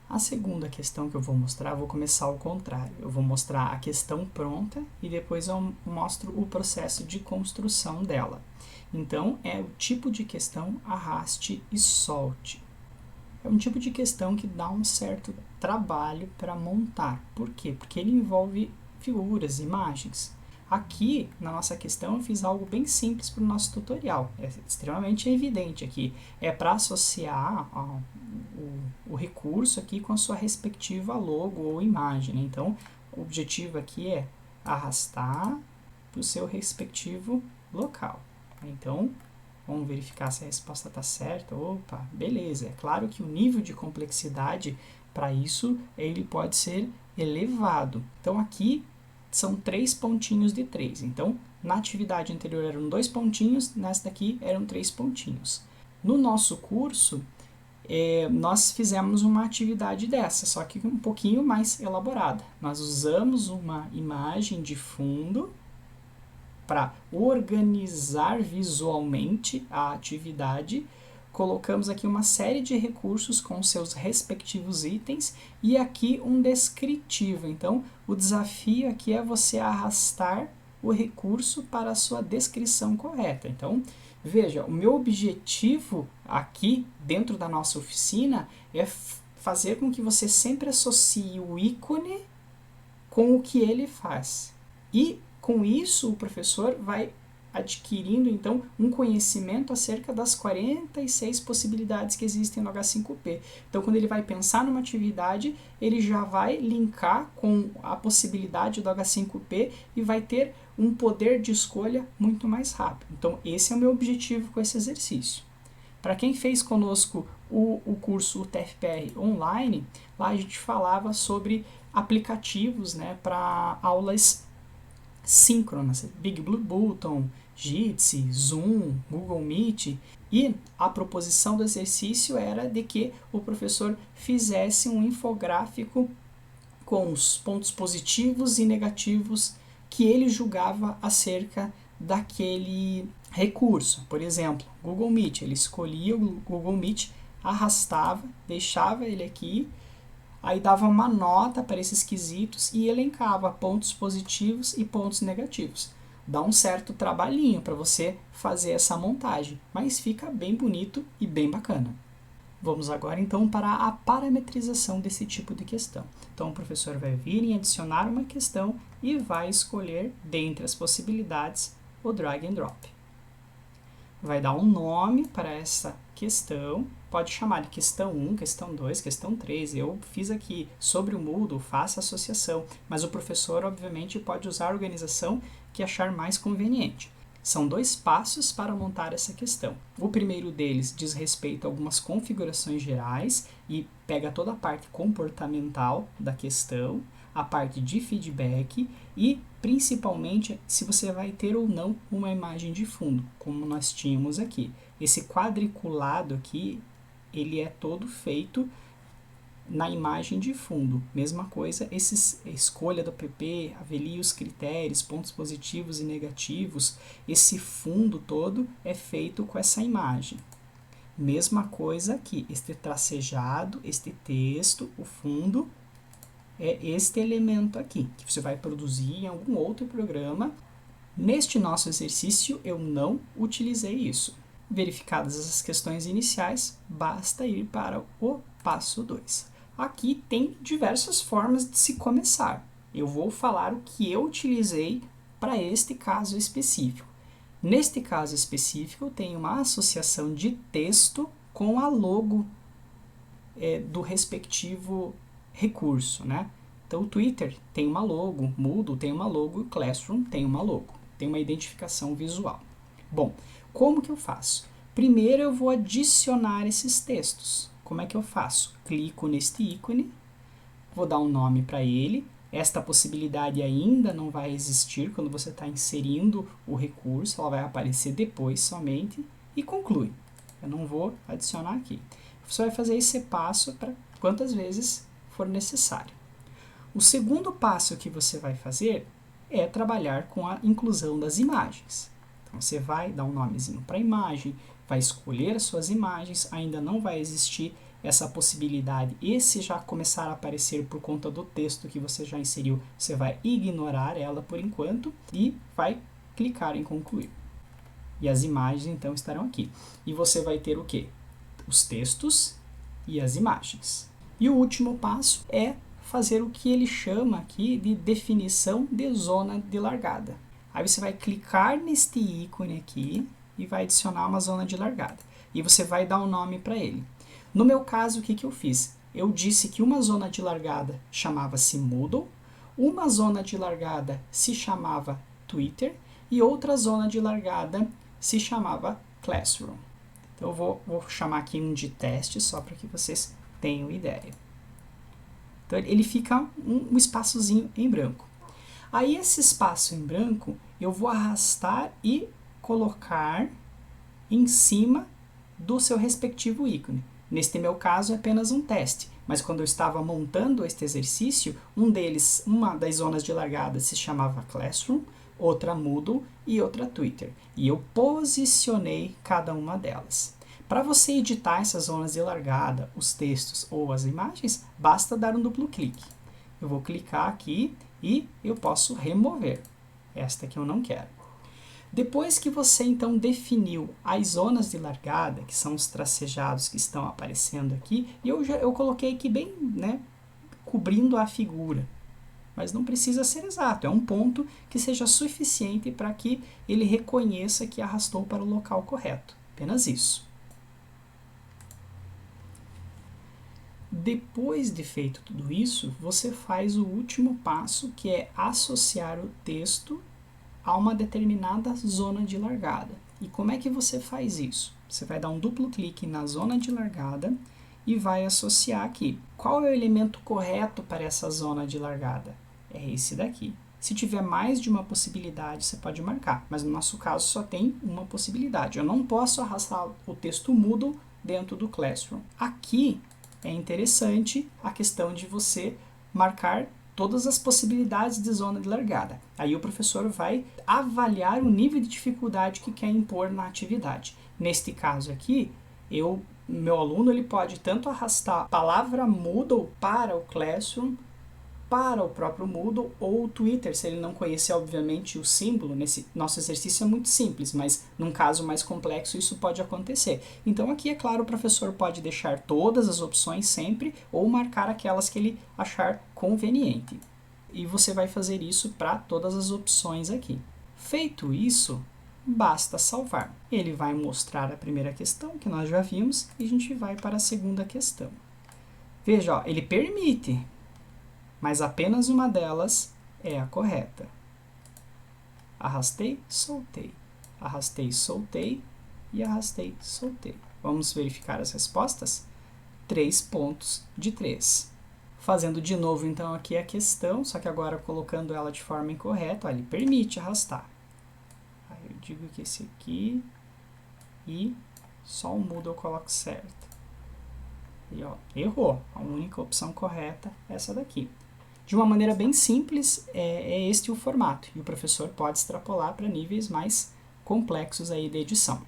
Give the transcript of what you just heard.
A segunda questão que eu vou mostrar, eu vou começar ao contrário. Eu vou mostrar a questão pronta e depois eu mostro o processo de construção dela. Então, é o tipo de questão arraste e solte. É um tipo de questão que dá um certo trabalho para montar. Por quê? Porque ele envolve figuras, imagens. Aqui, na nossa questão, eu fiz algo bem simples para o nosso tutorial. É extremamente evidente aqui. É para associar o recurso aqui com a sua respectiva logo ou imagem. Então, o objetivo aqui é arrastar para o seu respectivo local. Então, vamos verificar se a resposta está certa. Opa, beleza. É claro que o nível de complexidade para isso ele pode ser elevado. Então, aqui são 3 pontinhos de 3. Então, na atividade anterior eram 2 pontinhos, nesta aqui eram 3 pontinhos. No nosso curso, nós fizemos uma atividade dessa, só que um pouquinho mais elaborada. Nós usamos uma imagem de fundo para organizar visualmente a atividade. Colocamos aqui uma série de recursos com seus respectivos itens e aqui um descritivo. Então, o desafio aqui é você arrastar o recurso para a sua descrição correta. Então, veja, o meu objetivo aqui dentro da nossa oficina é fazer com que você sempre associe o ícone com o que ele faz. E com isso, o professor vai adquirindo, então, um conhecimento acerca das 46 possibilidades que existem no H5P. Então, quando ele vai pensar numa atividade, ele já vai linkar com a possibilidade do H5P e vai ter um poder de escolha muito mais rápido. Então, esse é o meu objetivo com esse exercício. Para quem fez conosco o curso TFPR online, lá a gente falava sobre aplicativos, né, para aulas síncronas, Big Blue Button, Jitsi, Zoom, Google Meet, e a proposição do exercício era de que o professor fizesse um infográfico com os pontos positivos e negativos que ele julgava acerca daquele recurso. Por exemplo, Google Meet, ele escolhia o Google Meet, arrastava, deixava ele aqui, aí dava uma nota para esses quesitos e elencava pontos positivos e pontos negativos. Dá um certo trabalhinho para você fazer essa montagem, mas fica bem bonito e bem bacana. Vamos agora então para a parametrização desse tipo de questão. Então o professor vai vir e adicionar uma questão e vai escolher dentre as possibilidades o drag and drop. Vai dar um nome para essa questão, pode chamar de questão 1, questão 2, questão 3. Eu fiz aqui sobre o Moodle, faça associação, mas o professor obviamente pode usar a organização que achar mais conveniente. São 2 passos para montar essa questão. O primeiro deles diz respeito a algumas configurações gerais e pega toda a parte comportamental da questão, a parte de feedback e principalmente se você vai ter ou não uma imagem de fundo, como nós tínhamos aqui. Esse quadriculado aqui, ele é todo feito na imagem de fundo. Mesma coisa, escolha do PP, avalie os critérios, pontos positivos e negativos, esse fundo todo é feito com essa imagem. Mesma coisa aqui, este tracejado, este texto, o fundo, é este elemento aqui, que você vai produzir em algum outro programa. Neste nosso exercício, eu não utilizei isso. Verificadas as questões iniciais, basta ir para o passo 2. Aqui tem diversas formas de se começar. Eu vou falar o que eu utilizei para este caso específico. Neste caso específico, eu tenho uma associação de texto com a logo do respectivo recurso, né? Então, o Twitter tem uma logo, Moodle tem uma logo, o Classroom tem uma logo. Tem uma identificação visual. Bom, como que eu faço? Primeiro, eu vou adicionar esses textos. Como é que eu faço? Clico neste ícone, vou dar um nome para ele. Esta possibilidade ainda não vai existir quando você está inserindo o recurso, ela vai aparecer depois somente e conclui. Eu não vou adicionar aqui. Você vai fazer esse passo para quantas vezes for necessário. O segundo passo que você vai fazer é trabalhar com a inclusão das imagens. Então, você vai dar um nomezinho para a imagem, vai escolher as suas imagens, ainda não vai existir essa possibilidade e se já começar a aparecer por conta do texto que você já inseriu, você vai ignorar ela por enquanto e vai clicar em concluir. E as imagens então estarão aqui. E você vai ter o quê? Os textos e as imagens. E o último passo é fazer o que ele chama aqui de definição de zona de largada. Aí você vai clicar neste ícone aqui e vai adicionar uma zona de largada. E você vai dar um nome para ele. No meu caso, o que eu fiz? Eu disse que uma zona de largada chamava-se Moodle, uma zona de largada se chamava Twitter e outra zona de largada se chamava Classroom. Então eu vou chamar aqui um de teste só para que vocês tenham ideia. Então ele fica um espaçozinho em branco. Aí esse espaço em branco eu vou arrastar e colocar em cima do seu respectivo ícone. Neste meu caso é apenas um teste, mas quando eu estava montando este exercício, uma das zonas de largada se chamava Classroom, outra Moodle e outra Twitter. E eu posicionei cada uma delas. Para você editar essas zonas de largada, os textos ou as imagens, basta dar um duplo clique. Eu vou clicar aqui e eu posso remover. Esta que eu não quero. Depois que você então definiu as zonas de largada, que são os tracejados que estão aparecendo aqui, e eu coloquei aqui bem, né, cobrindo a figura. Mas não precisa ser exato, é um ponto que seja suficiente para que ele reconheça que arrastou para o local correto. Apenas isso. Depois de feito tudo isso, você faz o último passo, que é associar o texto a uma determinada zona de largada. E como é que você faz isso? Você vai dar um duplo clique na zona de largada e vai associar aqui. Qual é o elemento correto para essa zona de largada? É esse daqui. Se tiver mais de uma possibilidade, você pode marcar, mas no nosso caso só tem uma possibilidade. Eu não posso arrastar o texto Moodle dentro do Classroom. Aqui é interessante a questão de você marcar todas as possibilidades de zona de largada. Aí o professor vai avaliar o nível de dificuldade que quer impor na atividade. Neste caso aqui, meu aluno ele pode tanto arrastar a palavra Moodle para o Classroom, para o próprio Moodle ou o Twitter, se ele não conhecer, obviamente, o símbolo. Nesse nosso exercício é muito simples, mas num caso mais complexo isso pode acontecer. Então aqui, é claro, o professor pode deixar todas as opções sempre ou marcar aquelas que ele achar conveniente. E você vai fazer isso para todas as opções aqui. Feito isso, basta salvar. Ele vai mostrar a primeira questão, que nós já vimos, e a gente vai para a segunda questão. Veja, ó, ele permite, mas apenas uma delas é a correta. Arrastei, soltei. Arrastei, soltei e arrastei, soltei. Vamos verificar as respostas? 3 pontos de 3. Fazendo de novo, então, aqui a questão, só que agora colocando ela de forma incorreta. Ó, ele permite arrastar. Aí eu digo que esse aqui e só o Moodle eu coloco certo. E ó, errou. A única opção correta é essa daqui. De uma maneira bem simples, é este o formato. E o professor pode extrapolar para níveis mais complexos aí de edição.